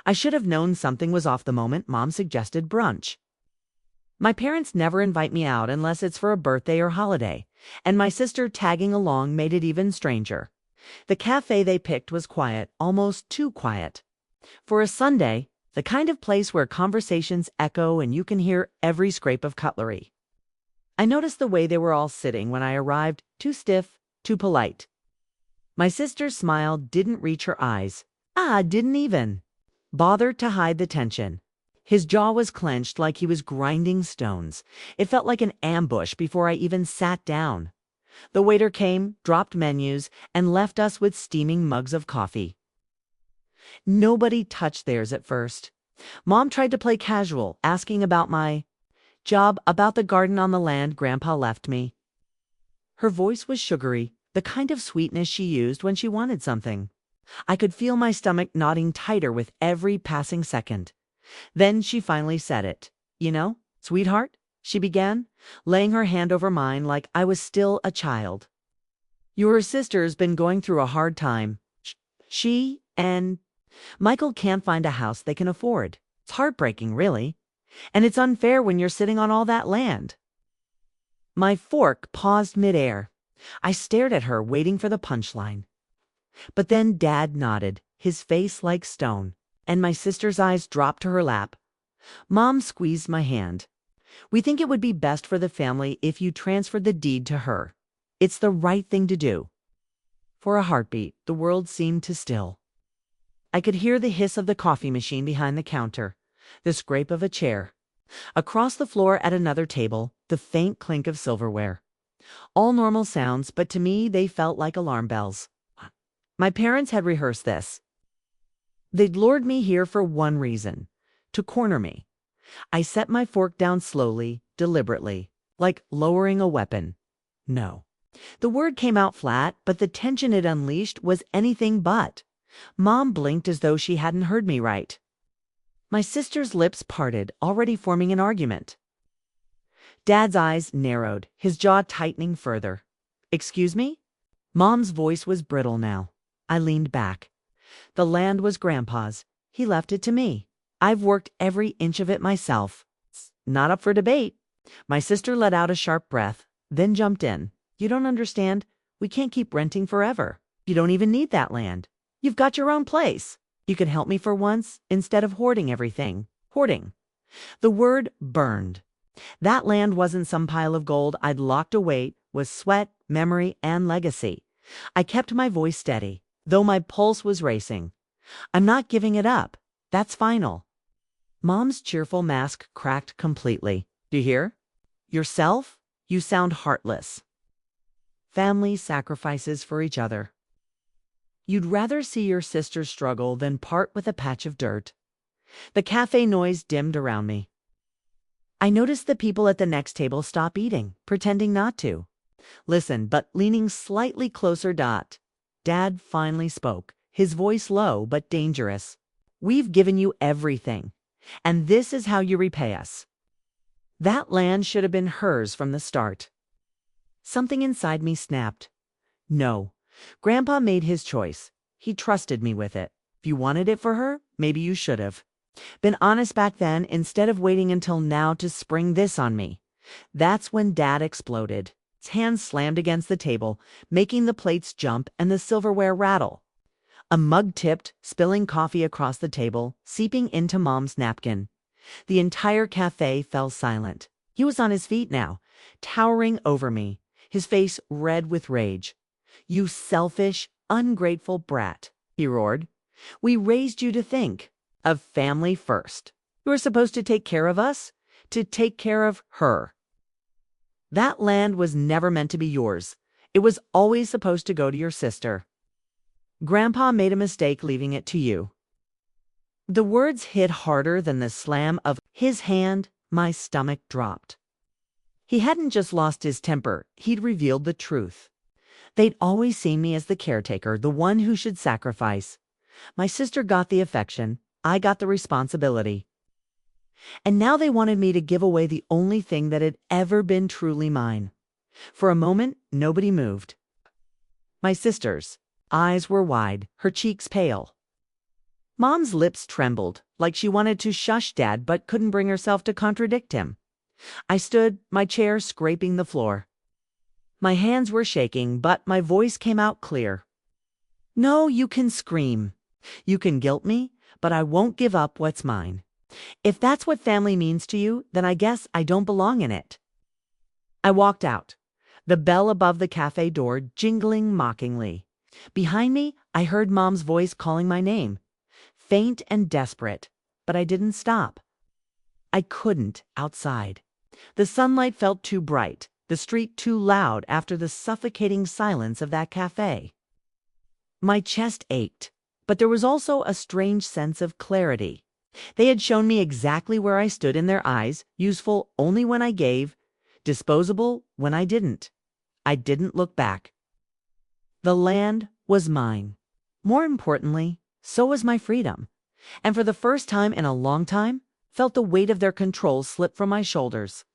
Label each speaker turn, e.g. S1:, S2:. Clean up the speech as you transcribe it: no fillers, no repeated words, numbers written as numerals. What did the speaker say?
S1: I should have known something was off the moment Mom suggested brunch. My parents never invite me out unless it's for a birthday or holiday, and my sister tagging along made it even stranger. The cafe they picked was quiet, almost too quiet. For a Sunday, the kind of place where conversations echo and you can hear every scrape of cutlery. I noticed the way they were all sitting when I arrived, too stiff, too polite. My sister's smile didn't reach her eyes. Didn't even bother to hide the tension. His jaw was clenched like he was grinding stones. It felt like an ambush before I even sat down. The waiter came, dropped menus, and left us with steaming mugs of coffee. Nobody touched theirs at first. Mom tried to play casual, asking about my job, about the garden on the land Grandpa left me. Her voice was sugary, the kind of sweetness she used when she wanted something. I could feel my stomach knotting tighter with every passing second. Then she finally said it. "You know, sweetheart," she began, laying her hand over mine like I was still a child. "Your sister's been going through a hard time. She and Michael can't find a house they can afford. It's heartbreaking, really. And it's unfair when you're sitting on all that land." My fork paused midair. I stared at her, waiting for the punchline. But then Dad nodded, his face like stone, and my sister's eyes dropped to her lap. Mom squeezed my hand. "We think it would be best for the family if you transferred the deed to her. It's the right thing to do." For a heartbeat, the world seemed to still. I could hear the hiss of the coffee machine behind the counter, the scrape of a chair. Across the floor at another table, the faint clink of silverware. All normal sounds, but to me they felt like alarm bells. My parents had rehearsed this. They'd lured me here for one reason: to corner me. I set my fork down slowly, deliberately, like lowering a weapon. No. The word came out flat, but the tension it unleashed was anything but. Mom blinked as though she hadn't heard me right. My sister's lips parted, already forming an argument. Dad's eyes narrowed, his jaw tightening further. "Excuse me?" Mom's voice was brittle now. I leaned back. "The land was Grandpa's. He left it to me. I've worked every inch of it myself. It's not up for debate." My sister let out a sharp breath, then jumped in. "You don't understand. We can't keep renting forever. You don't even need that land. You've got your own place. You can help me for once, instead of hoarding everything." Hoarding. The word burned. That land wasn't some pile of gold I'd locked away, was sweat, memory, and legacy. I kept my voice steady, though my pulse was racing. "I'm not giving it up. That's final." Mom's cheerful mask cracked completely. "Do you hear? Yourself? You sound heartless." Family sacrifices for each other. You'd rather see your sister struggle than part with a patch of dirt. The cafe noise dimmed around me. I noticed the people at the next table stop eating, pretending not to. Listen, but leaning slightly closer. Dad finally spoke, his voice low but dangerous. "We've given you everything, and this is how you repay us." That land should have been hers from the start. Something inside me snapped. No. Grandpa made his choice. He trusted me with it. If you wanted it for her, maybe you should have been honest back then instead of waiting until now to spring this on me. That's when Dad exploded. His hands slammed against the table, making the plates jump and the silverware rattle. A mug tipped, spilling coffee across the table, seeping into Mom's napkin. The entire cafe fell silent. He was on his feet now, towering over me, his face red with rage. "You selfish, ungrateful brat," he roared. "We raised you to think of family first. You were supposed to take care of us, to take care of her. That land was never meant to be yours. It was always supposed to go to your sister. Grandpa made a mistake leaving it to you." The words hit harder than the slam of his hand. My stomach dropped. He hadn't just lost his temper, he'd revealed the truth. They'd always seen me as the caretaker, the one who should sacrifice. My sister got the affection, I got the responsibility. And now they wanted me to give away the only thing that had ever been truly mine. For a moment, nobody moved. My sister's eyes were wide, her cheeks pale. Mom's lips trembled, like she wanted to shush Dad but couldn't bring herself to contradict him. I stood, my chair scraping the floor. My hands were shaking, but my voice came out clear. No, you can scream. You can guilt me, but I won't give up what's mine. If that's what family means to you, then I guess I don't belong in it. I walked out, the bell above the cafe door jingling mockingly. Behind me, I heard Mom's voice calling my name, faint and desperate, but I didn't stop. I couldn't outside. The sunlight felt too bright, the street too loud after the suffocating silence of that cafe. My chest ached, but there was also a strange sense of clarity. They had shown me exactly where I stood in their eyes, useful only when I gave, disposable when I didn't. I didn't look back. The land was mine. More importantly, so was my freedom. And for the first time in a long time, felt the weight of their control slip from my shoulders.